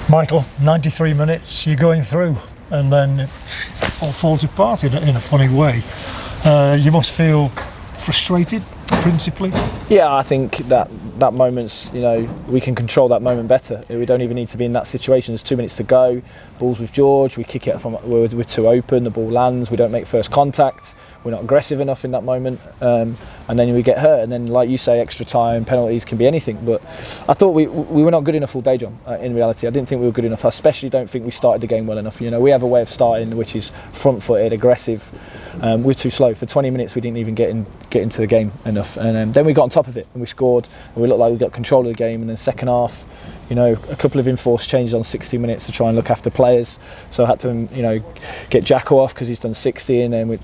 Michael, 93 minutes, you're going through, and then it all falls apart in a funny way. You must feel frustrated, principally. Yeah, I think that moment's, we can control that moment better. We don't even need to be in that situation. There's 2 minutes to go. Ball's with George. We kick it from. We're too open. The ball lands. We don't make first contact. We're not aggressive enough in that moment, and then we get hurt. And then, like you say, extra time, penalties can be anything. But I thought we were not good enough all day, John. In reality, I didn't think we were good enough. I especially don't think we started the game well enough. We have a way of starting which is front-footed, aggressive. We're too slow. For 20 minutes, we didn't even get into the game enough. And then we got on top of it and we scored. And we looked like we got control of the game. And then second half, a couple of enforced changes on 60 minutes to try and look after players. So I had to, get Jacko off because he's done 60, and then we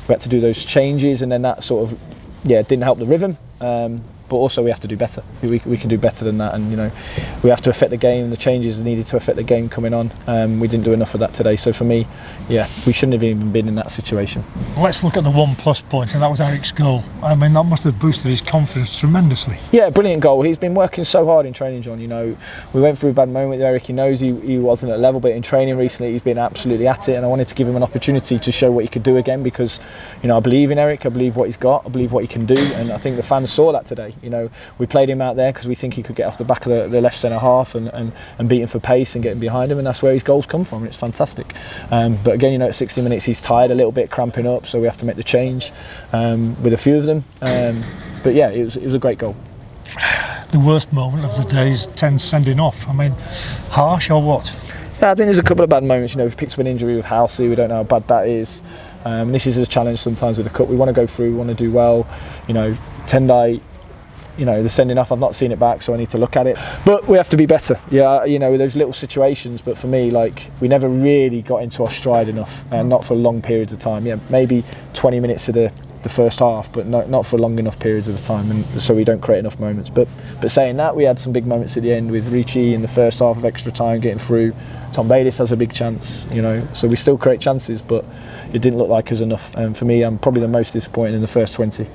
had to do those changes, and then that sort of, didn't help the rhythm. But also we have to do better. We can do better than that, and we have to affect the game. The changes needed to affect the game coming on. We didn't do enough of that today. So for me, we shouldn't have even been in that situation. Let's look at the 1+ point, and that was Eric's goal. I mean, that must have boosted his confidence tremendously. Yeah, brilliant goal. He's been working so hard in training, John. We went through a bad moment with Eric. He knows he wasn't at level, but in training recently he's been absolutely at it, and I wanted to give him an opportunity to show what he could do again, because I believe in Eric. I believe what he's got. I believe what he can do, and I think the fans saw that today. We played him out there because we think he could get off the back of the left centre half and beat him for pace and get him behind him, and that's where his goals come from. It's fantastic. But again, at 60 minutes he's tired a little bit, cramping up, so we have to make the change with a few of them. But yeah, it was a great goal. The worst moment of the day is 10 sending off. I mean, harsh or what? Yeah, I think there's a couple of bad moments. We've picked up an injury with Halsey. We don't know how bad that is. This is a challenge sometimes with the cup. We want to go through, we want to do well. Tendai, the sending off, I've not seen it back, so I need to look at it. But we have to be better. Those little situations. But for me, we never really got into our stride enough, and not for long periods of time. Maybe 20 minutes of the first half, but not for long enough periods of the time, and so we don't create enough moments. But saying that, we had some big moments at the end with Ricci in the first half of extra time getting through. Tom Bayliss has a big chance, so we still create chances, but it didn't look like us enough. And for me, I'm probably the most disappointed in the first 20.